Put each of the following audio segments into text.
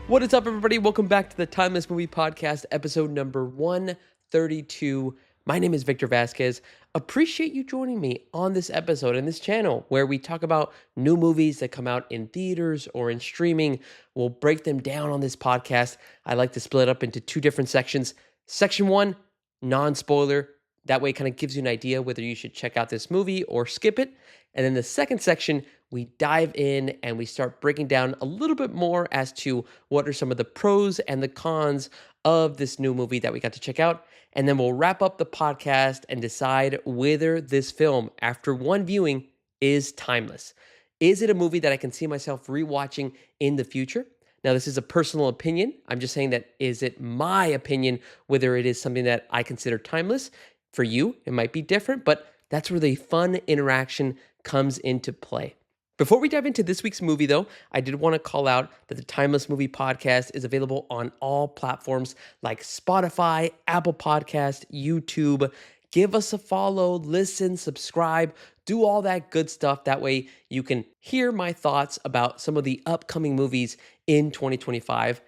What is up, everybody? Welcome back to the Timeless Movie Podcast, episode number 132. My name is Victor Vasquez. Appreciate you joining me on this episode and this channel where we talk about new movies that come out in theaters or in streaming. We'll break them down on this podcast. I like to split it up into two different sections. Section one, non-spoiler. That way it kind of gives you an idea whether you should check out this movie or skip it. And then the second section, we dive in and we start breaking down a little bit more as to what are some of the pros and the cons of this new movie that we got to check out. And then we'll wrap up the podcast and decide whether this film, after one viewing, is timeless. Is it a movie that I can see myself rewatching in the future? Now, this is a personal opinion. I'm just saying that is it my opinion whether it is something that I consider timeless? For you, it might be different, but that's where the fun interaction comes into play. Before we dive into this week's movie, though, I did want to call out that the Timeless Movie Podcast is available on all platforms like Spotify, Apple Podcast, YouTube. Give us a follow, listen, subscribe, do all that good stuff. That way you can hear my thoughts about some of the upcoming movies in 2025.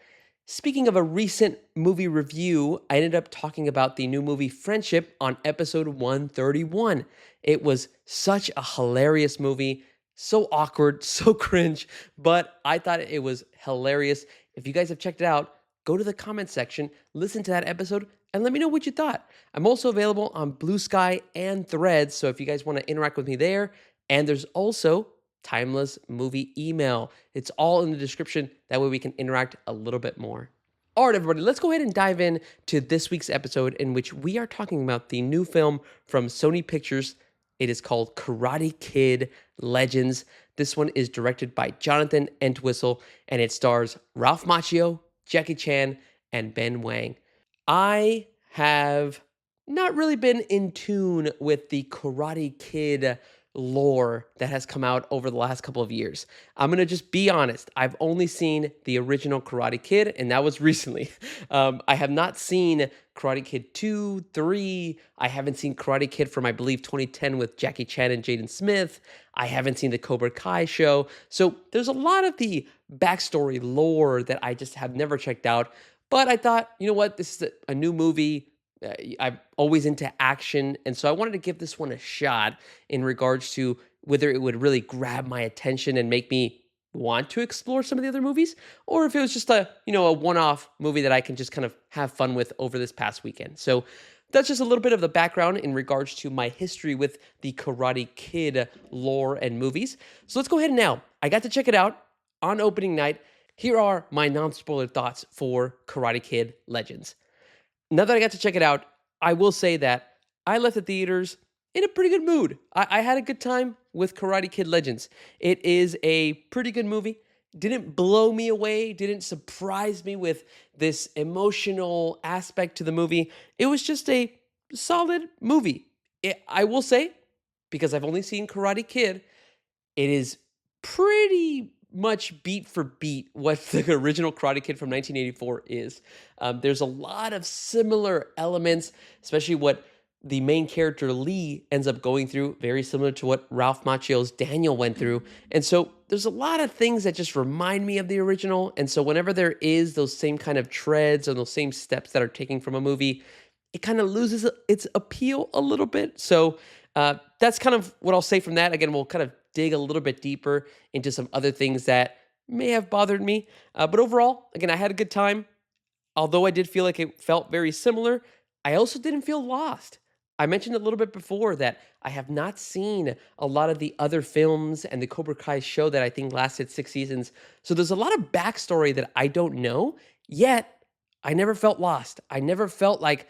Speaking of a recent movie review, I ended up talking about the new movie Friendship on episode 131. It was such a hilarious movie, so awkward, so cringe, but I thought it was hilarious. If you guys have checked it out, go to the comment section, listen to that episode, and let me know what you thought. I'm also available on Blue Sky and Threads, so if you guys want to interact with me there, and there's also Timeless Movie email. It's all in the description. That way we can interact a little bit more. All right, everybody, let's go ahead and dive in to this week's episode in which we are talking about the new film from Sony Pictures. It is called Karate Kid Legends. This one is directed by Jonathan Entwistle, and it stars Ralph Macchio, Jackie Chan, and Ben Wang. I have not really been in tune with the Karate Kid lore that has come out over the last couple of years. I'm going to just be honest. I've only seen the original Karate Kid, and that was recently. I have not seen Karate Kid 2, 3. I haven't seen Karate Kid from, I believe, 2010 with Jackie Chan and Jaden Smith. I haven't seen the Cobra Kai show. So there's a lot of the backstory lore that I just have never checked out. But I thought, you know what? This is a new movie. I'm always into action, and so I wanted to give this one a shot in regards to whether it would really grab my attention and make me want to explore some of the other movies, or if it was just a one-off movie that I can just kind of have fun with over this past weekend. So that's just a little bit of the background in regards to my history with the Karate Kid lore and movies. So let's go ahead and now. I got to check it out on opening night. Here are my non-spoiler thoughts for Karate Kid Legends. Now that I got to check it out, I will say that I left the theaters in a pretty good mood. I had a good time with Karate Kid Legends. It is a pretty good movie. Didn't blow me away, didn't surprise me with this emotional aspect to the movie. It was just a solid movie. I will say, because I've only seen Karate Kid, it is pretty much beat for beat what the original Karate Kid from 1984 is. There's a lot of similar elements, especially what the main character Lee ends up going through, very similar to what Ralph Macchio's Daniel went through. And so there's a lot of things that just remind me of the original. And so whenever there is those same kind of treads or those same steps that are taken from a movie, it kind of loses its appeal a little bit. So that's kind of what I'll say from that. Again, we'll kind of dig a little bit deeper into some other things that may have bothered me. But overall, again, I had a good time. Although I did feel like it felt very similar, I also didn't feel lost. I mentioned a little bit before that I have not seen a lot of the other films and the Cobra Kai show that I think lasted 6 seasons. So there's a lot of backstory that I don't know, yet I never felt lost. I never felt like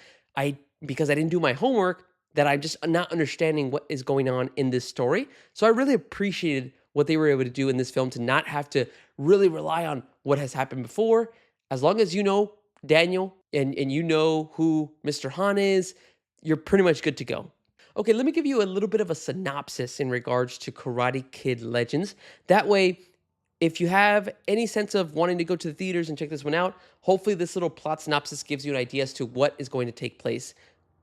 because I didn't do my homework, that I'm just not understanding what is going on in this story. So I really appreciated what they were able to do in this film to not have to really rely on what has happened before. As long as you know Daniel and you know who Mr. Han is, you're pretty much good to go. Okay, let me give you a little bit of a synopsis in regards to Karate Kid Legends. That way, if you have any sense of wanting to go to the theaters and check this one out, hopefully this little plot synopsis gives you an idea as to what is going to take place.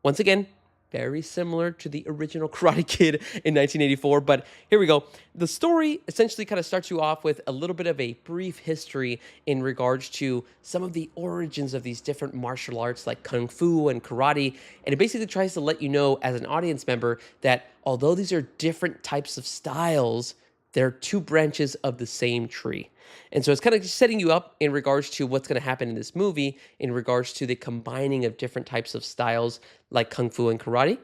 Once again, very similar to the original Karate Kid in 1984. But here we go. The story essentially kind of starts you off with a little bit of a brief history in regards to some of the origins of these different martial arts like Kung Fu and Karate. And it basically tries to let you know as an audience member that although these are different types of styles, they're two branches of the same tree. And so it's kind of setting you up in regards to what's going to happen in this movie in regards to the combining of different types of styles like Kung Fu and Karate.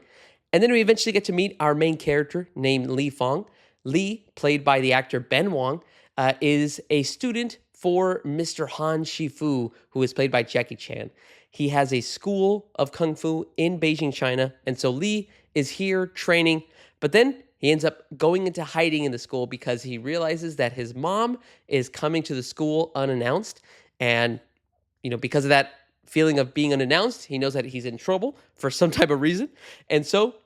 And then we eventually get to meet our main character named Li Fong. Li, played by the actor Ben Wong, is a student for Mr. Han Shifu, who is played by Jackie Chan. He has a school of Kung Fu in Beijing, China. And so Li is here training, but then he ends up going into hiding in the school because he realizes that his mom is coming to the school unannounced. And, because of that feeling of being unannounced, he knows that he's in trouble for some type of reason. And so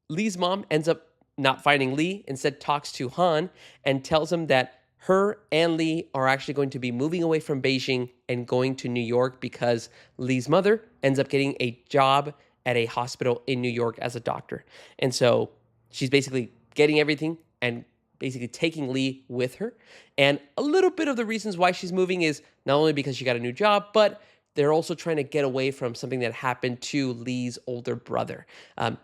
Lee's mom ends up not finding Lee, instead talks to Han and tells him that her and Lee are actually going to be moving away from Beijing and going to New York because Lee's mother ends up getting a job at a hospital in New York as a doctor. And so she's basically getting everything and basically taking Lee with her. And a little bit of the reasons why she's moving is not only because she got a new job, but they're also trying to get away from something that happened to Lee's older brother.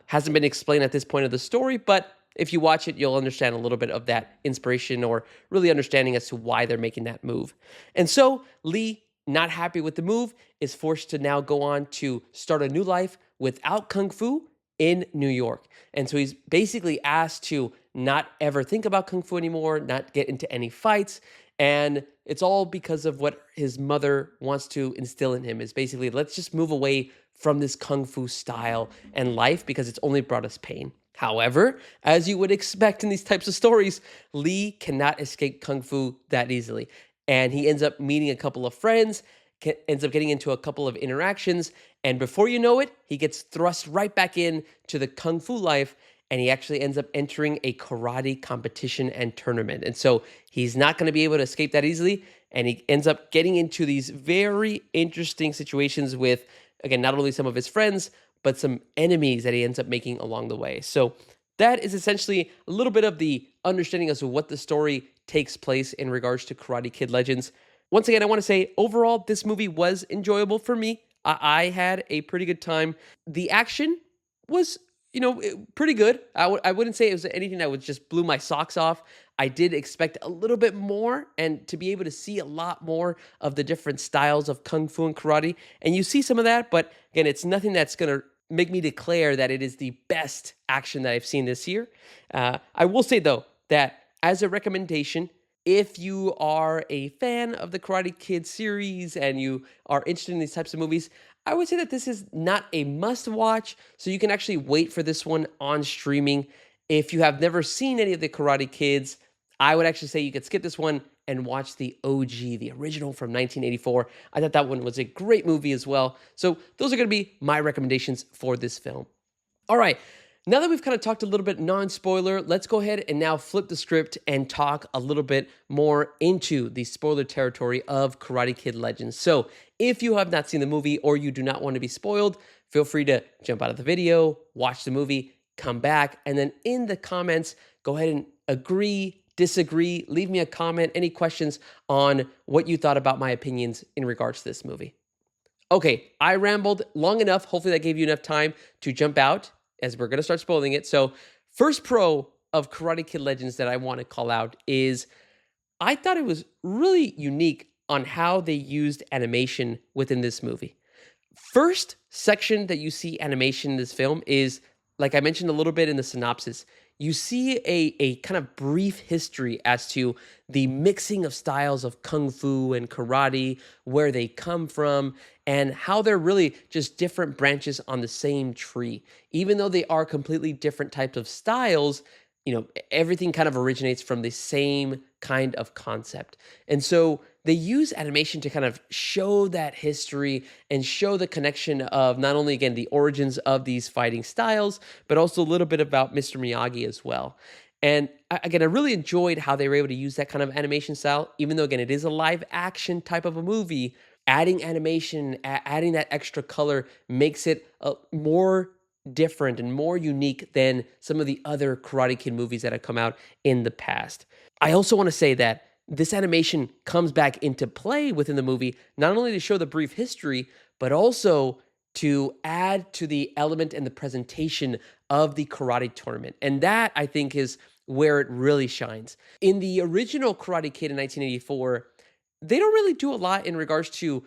Hasn't been explained at this point of the story, but if you watch it, you'll understand a little bit of that inspiration or really understanding as to why they're making that move. And so Lee, not happy with the move, is forced to now go on to start a new life without Kung Fu in New York. And so he's basically asked to not ever think about Kung Fu anymore, not get into any fights. And it's all because of what his mother wants to instill in him is basically, let's just move away from this Kung Fu style and life because it's only brought us pain. However, as you would expect in these types of stories, Lee cannot escape Kung Fu that easily. And he ends up meeting a couple of friends, ends up getting into a couple of interactions, and before you know it, he gets thrust right back in to the Kung Fu life, and he actually ends up entering a karate competition and tournament. And so he's not going to be able to escape that easily, and he ends up getting into these very interesting situations with, again, not only some of his friends, but some enemies that he ends up making along the way. So that is essentially a little bit of the understanding as to what the story takes place in regards to Karate Kid Legends. Once again, I want to say overall, this movie was enjoyable for me. I had a pretty good time. The action was, pretty good. I wouldn't say it was anything that would just blew my socks off. I did expect a little bit more and to be able to see a lot more of the different styles of Kung Fu and Karate. And you see some of that, but again, it's nothing that's going to make me declare that it is the best action that I've seen this year. I will say, though, that as a recommendation, if you are a fan of the Karate Kid series and you are interested in these types of movies, I would say that this is not a must watch, so you can actually wait for this one on streaming. If you have never seen any of the Karate Kids, I would actually say you could skip this one and watch the OG, the original from 1984. I thought that one was a great movie as well. So those are going to be my recommendations for this film. All right. Now that we've kind of talked a little bit non-spoiler, let's go ahead and now flip the script and talk a little bit more into the spoiler territory of Karate Kid Legends. So if you have not seen the movie or you do not want to be spoiled, feel free to jump out of the video, watch the movie, come back, and then in the comments, go ahead and agree, disagree, leave me a comment, any questions on what you thought about my opinions in regards to this movie. Okay, I rambled long enough. Hopefully that gave you enough time to jump out as we're going to start spoiling it. So first pro of Karate Kid Legends that I want to call out is I thought it was really unique on how they used animation within this movie. First section that you see animation in this film is, like I mentioned a little bit in the synopsis, you see a kind of brief history as to the mixing of styles of Kung Fu and Karate, where they come from, and how they're really just different branches on the same tree. Even though they are completely different types of styles, everything kind of originates from the same kind of concept. And so they use animation to kind of show that history and show the connection of not only, again, the origins of these fighting styles, but also a little bit about Mr. Miyagi as well. And again, I really enjoyed how they were able to use that kind of animation style, even though, again, it is a live action type of a movie. Adding animation, adding that extra color makes it more different and more unique than some of the other Karate Kid movies that have come out in the past. I also want to say that this animation comes back into play within the movie, not only to show the brief history, but also to add to the element and the presentation of the karate tournament. And that, I think, is where it really shines. In the original Karate Kid in 1984, they don't really do a lot in regards to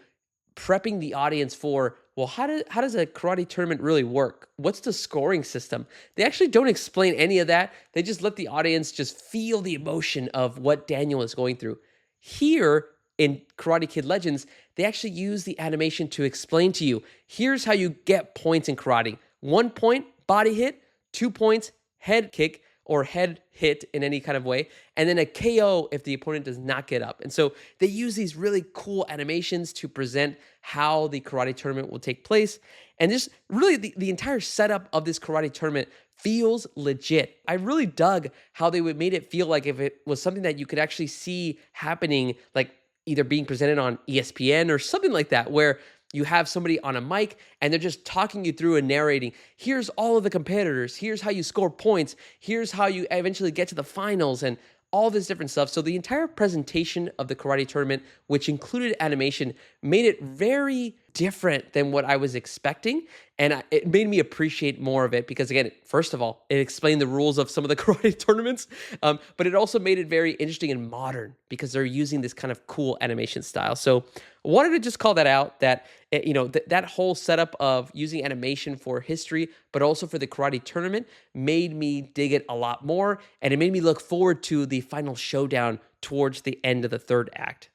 prepping the audience for, well, how does a karate tournament really work? What's the scoring system? They actually don't explain any of that. They just let the audience just feel the emotion of what Daniel is going through. Here in Karate Kid Legends, they actually use the animation to explain to you, here's how you get points in karate. 1 point, body hit; 2 points, head kick or head hit in any kind of way, and then a KO if the opponent does not get up. And so they use these really cool animations to present how the karate tournament will take place. And just really the entire setup of this karate tournament feels legit. I really dug how they would made it feel like if it was something that you could actually see happening, like either being presented on ESPN or something like that, where you have somebody on a mic and they're just talking you through and narrating, here's all of the competitors, here's how you score points, here's how you eventually get to the finals, and all this different stuff. So the entire presentation of the karate tournament, which included animation, made it very different than what I was expecting. And it made me appreciate more of it because, again, first of all, it explained the rules of some of the karate tournaments, but it also made it very interesting and modern because they're using this kind of cool animation style. So I wanted to just call that out, that that whole setup of using animation for history, but also for the karate tournament, made me dig it a lot more, and it made me look forward to the final showdown towards the end of the third act.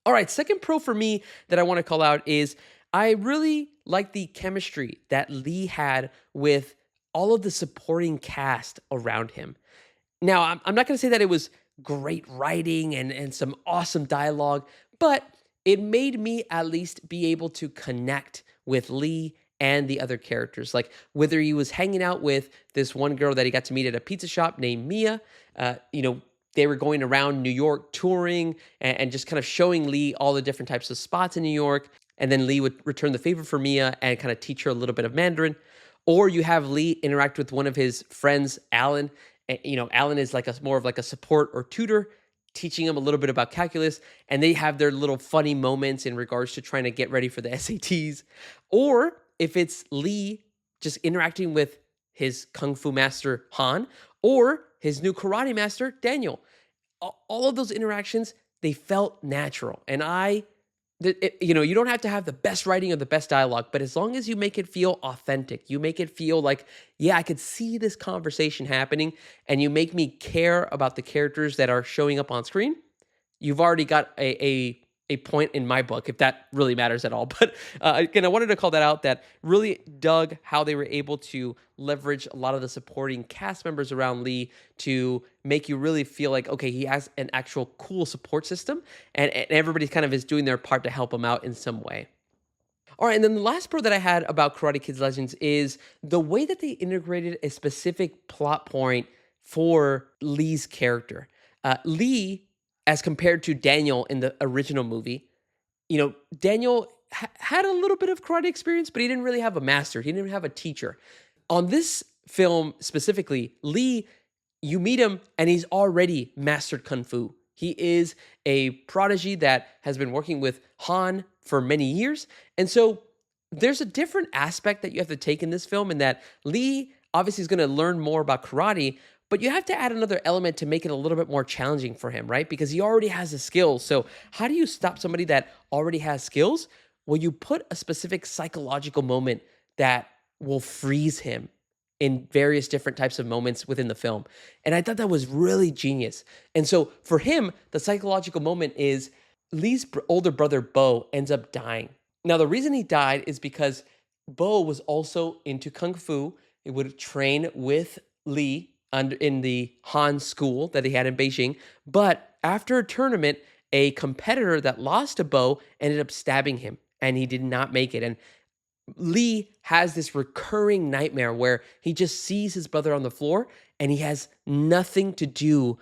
All right, second pro for me that I want to call out is I really like the chemistry that Lee had with all of the supporting cast around him. Now, I'm not going to say that it was great writing and some awesome dialogue, but it made me at least be able to connect with Lee and the other characters. Like whether he was hanging out with this one girl that he got to meet at a pizza shop named Mia, they were going around New York touring and just kind of showing Lee all the different types of spots in New York. And then Lee would return the favor for Mia and kind of teach her a little bit of Mandarin. Or you have Lee interact with one of his friends, Alan. Alan is like more of like a support or tutor, teaching him a little bit about calculus, and they have their little funny moments in regards to trying to get ready for the SATs. Or if it's Lee just interacting with his kung fu master, Han, or his new karate master, Daniel. All of those interactions, they felt natural. And you don't have to have the best writing or the best dialogue, but as long as you make it feel authentic, you make it feel like, yeah, I could see this conversation happening, and you make me care about the characters that are showing up on screen, you've already got a point in my book, if that really matters at all. But again, I wanted to call that out, that really dug how they were able to leverage a lot of the supporting cast members around Lee to make you really feel like, okay, he has an actual cool support system, and everybody kind of is doing their part to help him out in some way. All right, and then the last pro that I had about Karate Kids Legends is the way that they integrated a specific plot point for Lee's character. Lee, as compared to Daniel in the original movie, Daniel had a little bit of karate experience, but he didn't really have a master. He didn't have a teacher. On this film specifically, Lee, you meet him and he's already mastered Kung Fu. He is a prodigy that has been working with Han for many years. And so there's a different aspect that you have to take in this film, in that Lee obviously is going to learn more about karate, but you have to add another element to make it a little bit more challenging for him, right? Because he already has the skills. So how do you stop somebody that already has skills? Well, you put a specific psychological moment that will freeze him in various different types of moments within the film. And I thought that was really genius. And so for him, the psychological moment is Lee's older brother, Bo, ends up dying. Now, the reason he died is because Bo was also into Kung Fu. He would train with Lee in the Han school that he had in Beijing. But after a tournament, a competitor that lost to Bo ended up stabbing him, and he did not make it. And Lee has this recurring nightmare where he just sees his brother on the floor and he has nothing to do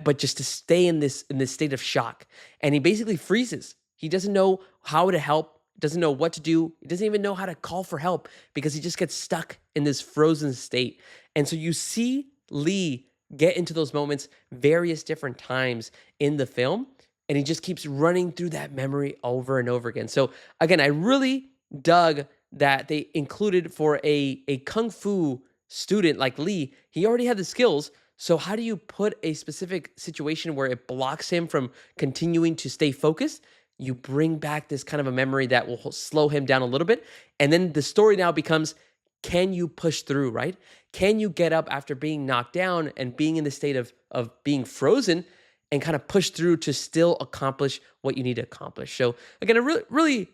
but just to stay in this state of shock. And he basically freezes. He doesn't know how to help doesn't know what to do. He doesn't even know how to call for help because he just gets stuck in this frozen state. And so you see Lee get into those moments various different times in the film, and he just keeps running through that memory over and over again. So again, I really dug that they included for a kung fu student like Lee. He already had the skills. So how do you put a specific situation where it blocks him from continuing to stay focused? You bring back this kind of a memory that will slow him down a little bit. And then the story now becomes, can you push through, right? Can you get up after being knocked down and being in the state of being frozen and kind of push through to still accomplish what you need to accomplish? So again, I really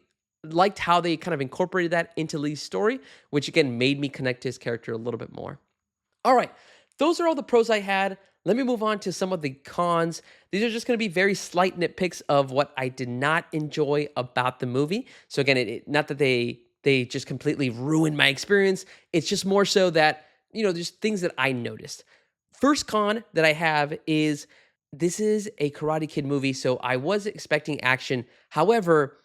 liked how they kind of incorporated that into Lee's story, which again made me connect to his character a little bit more. All right, those are all the pros I had. Let me move on to some of the cons. These are just going to be very slight nitpicks of what I did not enjoy about the movie. So again, not that they just completely ruined my experience. It's just more so that, just things that I noticed. First con that I have is this is a Karate Kid movie, so I was expecting action. However,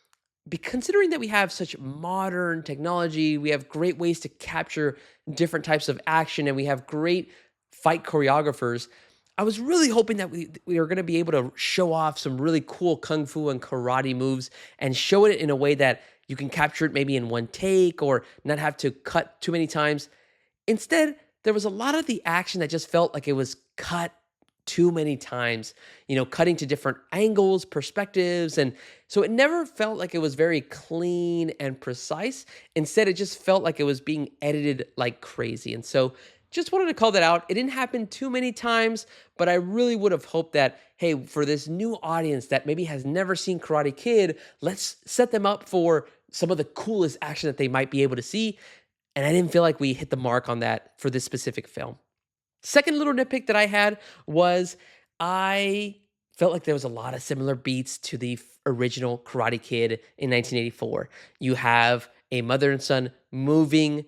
considering that we have such modern technology, we have great ways to capture different types of action, and we have great fight choreographers, I was really hoping that we are going to be able to show off some really cool kung fu and karate moves and show it in a way that you can capture it maybe in one take or not have to cut too many times. Instead, there was a lot of the action that just felt like it was cut too many times, cutting to different angles, perspectives. And so it never felt like it was very clean and precise. Instead, it just felt like it was being edited like crazy. And so just wanted to call that out. It didn't happen too many times, but I really would have hoped that, hey, for this new audience that maybe has never seen Karate Kid, let's set them up for some of the coolest action that they might be able to see. And I didn't feel like we hit the mark on that for this specific film. Second little nitpick that I had was I felt like there was a lot of similar beats to the original Karate Kid in 1984. You have a mother and son moving,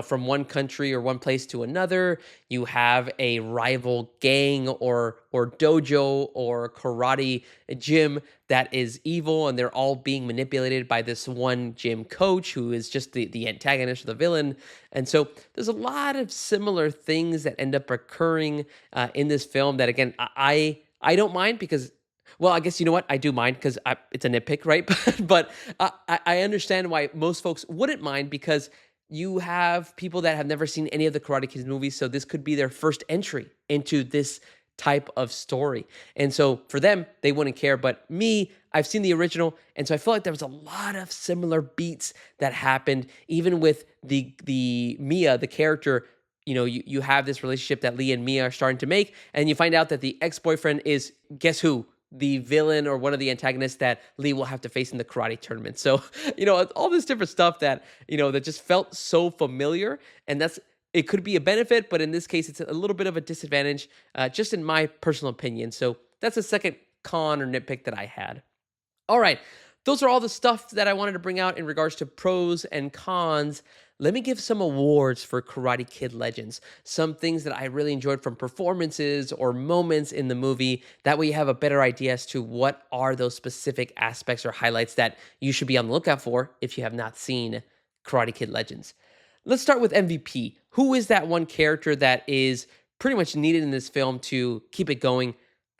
from one country or one place to another. You have a rival gang or dojo or karate gym that is evil, and they're all being manipulated by this one gym coach who is just the antagonist or the villain. And so there's a lot of similar things that end up occurring in this film that, again, I don't mind because, well, I guess you know what? I do mind because it's a nitpick, right? but I understand why most folks wouldn't mind, because you have people that have never seen any of the Karate Kids movies, so this could be their first entry into this type of story. And so for them, they wouldn't care. But me, I've seen the original, and so I feel like there was a lot of similar beats that happened, even with the Mia, the character. You have this relationship that Lee and Mia are starting to make, and you find out that the ex-boyfriend is, guess who? The villain or one of the antagonists that Lee will have to face in the karate tournament. So, all this different stuff that, that just felt so familiar. And it could be a benefit, but in this case, it's a little bit of a disadvantage, just in my personal opinion. So that's a second con or nitpick that I had. All right. Those are all the stuff that I wanted to bring out in regards to pros and cons. Let me give some awards for Karate Kid Legends. Some things that I really enjoyed from performances or moments in the movie. That way you have a better idea as to what are those specific aspects or highlights that you should be on the lookout for if you have not seen Karate Kid Legends. Let's start with MVP. Who is that one character that is pretty much needed in this film to keep it going?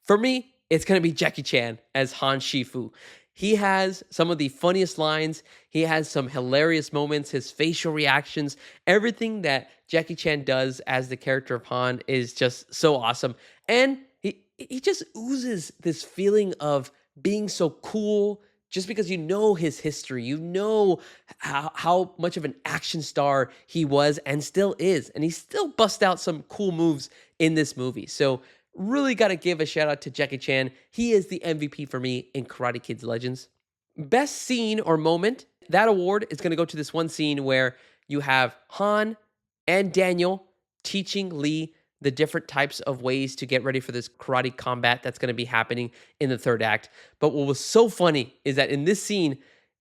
For me, it's going to be Jackie Chan as Han Shifu. He has some of the funniest lines. He has some hilarious moments. His facial reactions, everything that Jackie Chan does as the character of Han is just so awesome. And he just oozes this feeling of being so cool just because you know his history. You know how much of an action star he was and still is. And he still busts out some cool moves in this movie. So really got to give a shout out to Jackie Chan. He is the MVP for me in Karate Kids Legends. Best scene or moment, that award is going to go to this one scene where you have Han and Daniel teaching Lee the different types of ways to get ready for this karate combat that's going to be happening in the third act. But what was so funny is that in this scene,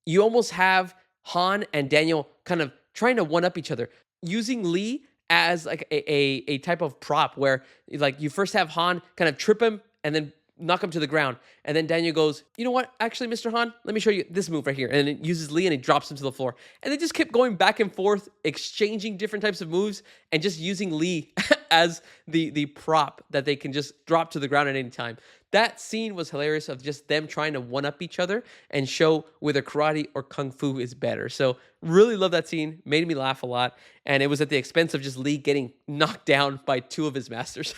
you almost have Han and Daniel kind of trying to one-up each other, using Lee as like a type of prop where like you first have Han kind of trip him and then knock him to the ground. And then Daniel goes, you know what? Actually, Mr. Han, let me show you this move right here. And it uses Lee and he drops him to the floor. And they just kept going back and forth, exchanging different types of moves and just using Lee as the prop that they can just drop to the ground at any time. That scene was hilarious of just them trying to one-up each other and show whether karate or kung fu is better. So really love that scene. Made me laugh a lot. And it was at the expense of just Lee getting knocked down by two of his masters.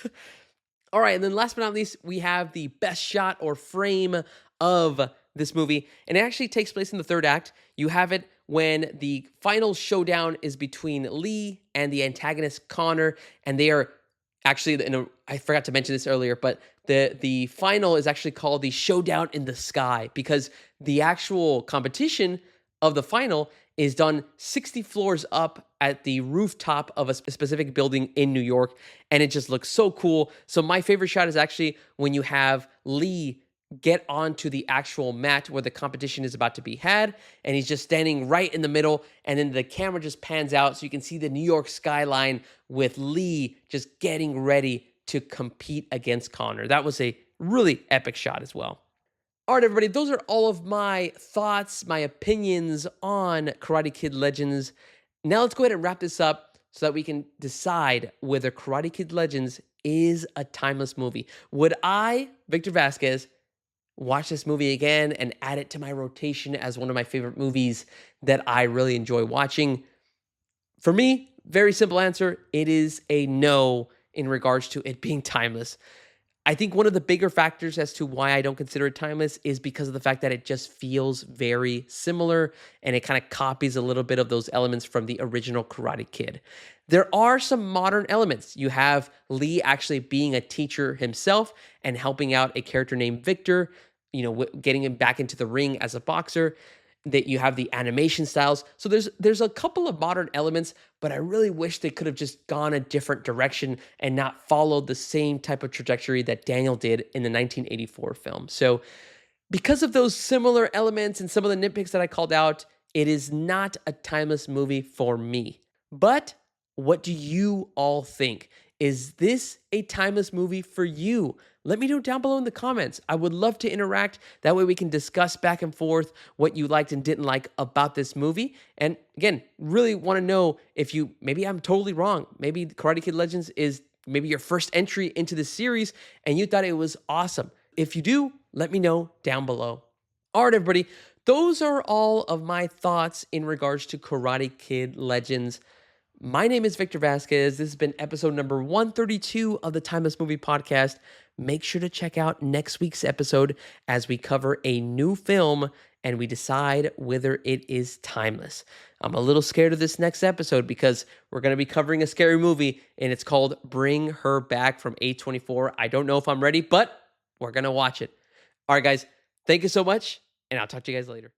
All right, and then last but not least, we have the best shot or frame of this movie. And it actually takes place in the third act. You have it when the final showdown is between Lee and the antagonist Connor, and they are actually, I forgot to mention this earlier, but the final is actually called the Showdown in the Sky because the actual competition of the final is done 60 floors up at the rooftop of a specific building in New York, and it just looks so cool. So my favorite shot is actually when you have Lee get onto the actual mat where the competition is about to be had, and he's just standing right in the middle, and then the camera just pans out so you can see the New York skyline with Lee just getting ready to compete against Connor. That was a really epic shot as well. All right, everybody, those are all of my thoughts, my opinions on Karate Kid Legends. Now let's go ahead and wrap this up so that we can decide whether Karate Kid Legends is a timeless movie. Would I, Victor Vasquez, watch this movie again and add it to my rotation as one of my favorite movies that I really enjoy watching? For me, very simple answer. It is a no in regards to it being timeless. I think one of the bigger factors as to why I don't consider it timeless is because of the fact that it just feels very similar and it kind of copies a little bit of those elements from the original Karate Kid. There are some modern elements. You have Lee actually being a teacher himself and helping out a character named Victor, getting him back into the ring as a boxer. That you have the animation styles. So there's a couple of modern elements, but I really wish they could have just gone a different direction and not followed the same type of trajectory that Daniel did in the 1984 film. So because of those similar elements and some of the nitpicks that I called out, it is not a timeless movie for me. But what do you all think? Is this a timeless movie for you? Let me know down below in the comments. I would love to interact. That way we can discuss back and forth what you liked and didn't like about this movie. And again, really want to know if maybe I'm totally wrong. Maybe Karate Kid Legends is maybe your first entry into the series and you thought it was awesome. If you do, let me know down below. All right, everybody. Those are all of my thoughts in regards to Karate Kid Legends. My name is Victor Vasquez. This has been episode number 132 of the Timeless Movie Podcast. Make sure to check out next week's episode as we cover a new film and we decide whether it is timeless. I'm a little scared of this next episode because we're going to be covering a scary movie and it's called Bring Her Back from A24. I don't know if I'm ready, but we're going to watch it. All right, guys, thank you so much, and I'll talk to you guys later.